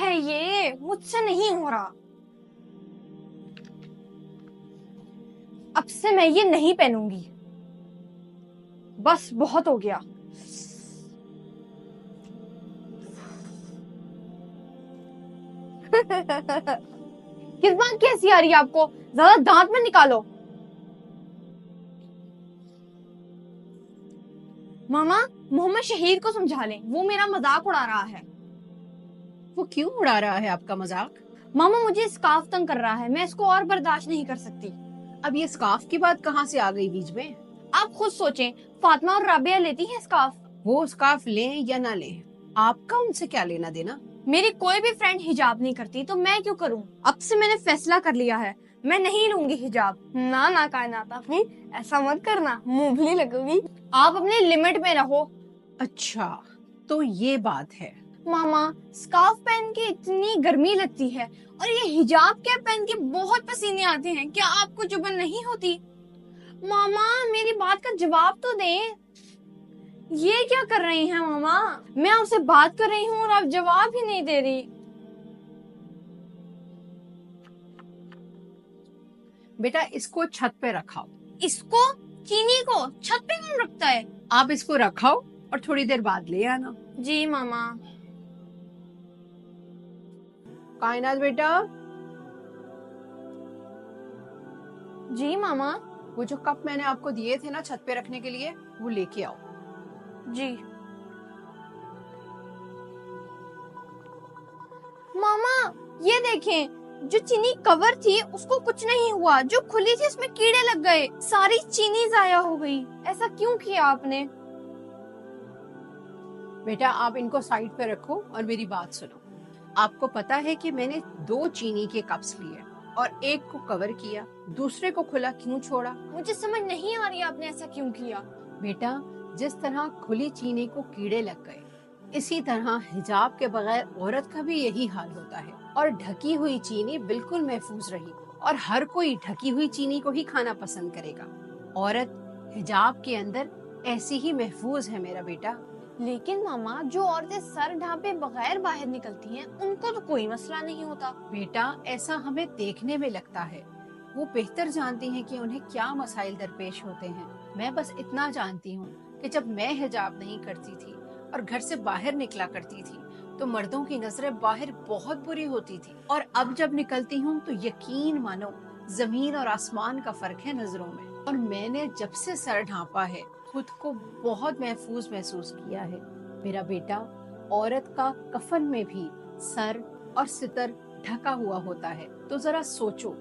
ہے یہ؟ مجھ سے نہیں ہو رہا. اب سے میں یہ نہیں پہنوں گی. بس بہت ہو گیا. کس بات کی ہنسی آ رہی ہے آپ کو؟ زیادہ دانت میں نکالو. ماما محمد شہید کو سمجھا لیں، وہ میرا مذاق اڑا رہا ہے. وہ کیوں اڑا رہا ہے آپ کا مذاق؟ ماما مجھے اسکارف تنگ کر رہا ہے، میں اس کو اور برداشت نہیں کر سکتی. اب یہ اسکارف کی بات کہاں سے آ گئی بیچ میں؟ آپ خود سوچیں، فاطمہ اور رابعہ لیتی ہیں اسکارف. وہ اسکارف لیں یا نہ لیں، آپ کا ان سے کیا لینا دینا؟ میری کوئی بھی فرینڈ حجاب نہیں کرتی تو میں کیوں کروں؟ اب سے میں نے فیصلہ کر لیا ہے، میں نہیں لوں گی حجاب. نہ کائنات آفرین، ایسا مت کرنا، منہ بھی لگو گی. آپ اپنے لمٹ میں رہو. اچھا تو یہ بات ہے. ماما اسکارف پہن کے اتنی گرمی لگتی ہے اور یہ حجاب کیپ پہن کے بہت پسینے آتے ہیں، کیا آپ کو چبھن نہیں ہوتی؟ ماما میری بات کا جواب تو دیں. یہ کیا کر رہی ہیں ماما؟ میں آپ سے بات کر رہی ہوں اور آپ جواب ہی نہیں دے رہی. بیٹا اس کو چھت پہ رکھاؤ. اس کو؟ چینی کو چھت پہ کون رکھتا ہے؟ آپ اس کو رکھاؤ اور تھوڑی دیر بعد لے آنا. جی ماما. کائنات بیٹا، جی ماما. وہ جو کپ میں نے آپ کو دیے تھے نا چھت پہ رکھنے کے لیے، وہ لے کے آؤ. جی ماما یہ دیکھیں، جو چینی کور تھی اس کو کچھ نہیں ہوا، جو کھلی تھی اس میں کیڑے لگ گئے، ساری چینی ضائع ہو گئی. ایسا کیوں کیا آپ نے؟ بیٹا آپ ان کو سائڈ پہ رکھو اور میری بات سنو. آپ کو پتا ہے کہ میں نے 2 چینی کے کپس لیے اور ایک کو کور کیا، دوسرے کو کھلا کیوں چھوڑا؟ مجھے سمجھ نہیں آ رہی آپ نے ایسا کیوں کیا. بیٹا جس طرح کھلی چینی کو کیڑے لگ گئے، اسی طرح حجاب کے بغیر عورت کا بھی یہی حال ہوتا ہے، اور ڈھکی ہوئی چینی بالکل محفوظ رہی اور ہر کوئی ڈھکی ہوئی چینی کو ہی کھانا پسند کرے گا. عورت حجاب کے اندر ایسی ہی محفوظ ہے میرا بیٹا. لیکن ماما جو عورتیں سر ڈھانپے بغیر باہر نکلتی ہیں ان کو تو کوئی مسئلہ نہیں ہوتا. بیٹا ایسا ہمیں دیکھنے میں لگتا ہے، وہ بہتر جانتی ہیں کہ انہیں کیا مسائل درپیش ہوتے ہیں. میں بس اتنا جانتی ہوں کہ جب میں حجاب نہیں کرتی تھی اور گھر سے باہر نکلا کرتی تھی تو مردوں کی نظریں باہر بہت بری ہوتی تھی، اور اب جب نکلتی ہوں تو یقین مانو زمین اور آسمان کا فرق ہے نظروں میں. اور میں نے جب سے سر ڈھانپا ہے خود کو بہت محفوظ محسوس کیا ہے. میرا بیٹا عورت کا کفن میں بھی سر اور ستر ڈھکا ہوا ہوتا ہے، تو ذرا سوچو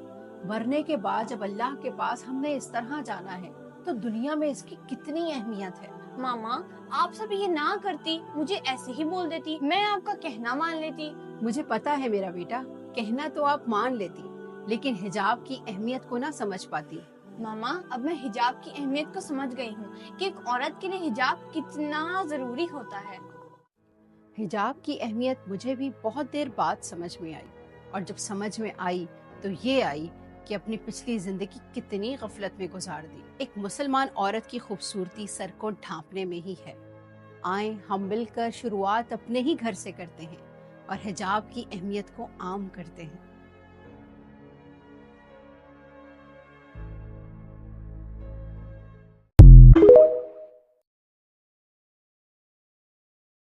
مرنے کے بعد جب اللہ کے پاس ہم نے اس طرح جانا ہے تو دنیا میں اس کی کتنی اہمیت ہے. ماما آپ سب یہ نہ کرتی، مجھے ایسے ہی بول دیتی، میں آپ کا کہنا مان لیتی. مجھے پتا ہے میرا بیٹا، کہنا تو آپ مان لیتی لیکن حجاب کی اہمیت کو نہ سمجھ پاتی. ماما اب میں حجاب کی اہمیت کو سمجھ گئی ہوں کہ ایک عورت کے لیے حجاب کتنا ضروری ہوتا ہے. حجاب کی اہمیت مجھے بھی بہت دیر بعد سمجھ میں آئی، اور جب سمجھ میں آئی تو یہ آئی کہ اپنی پچھلی زندگی کتنی غفلت میں گزار دی. ایک مسلمان عورت کی خوبصورتی سر کو ڈھانپنے میں ہی ہے. آئیں ہم مل کر شروعات اپنے ہی گھر سے کرتے ہیں اور حجاب کی اہمیت کو عام کرتے ہیں.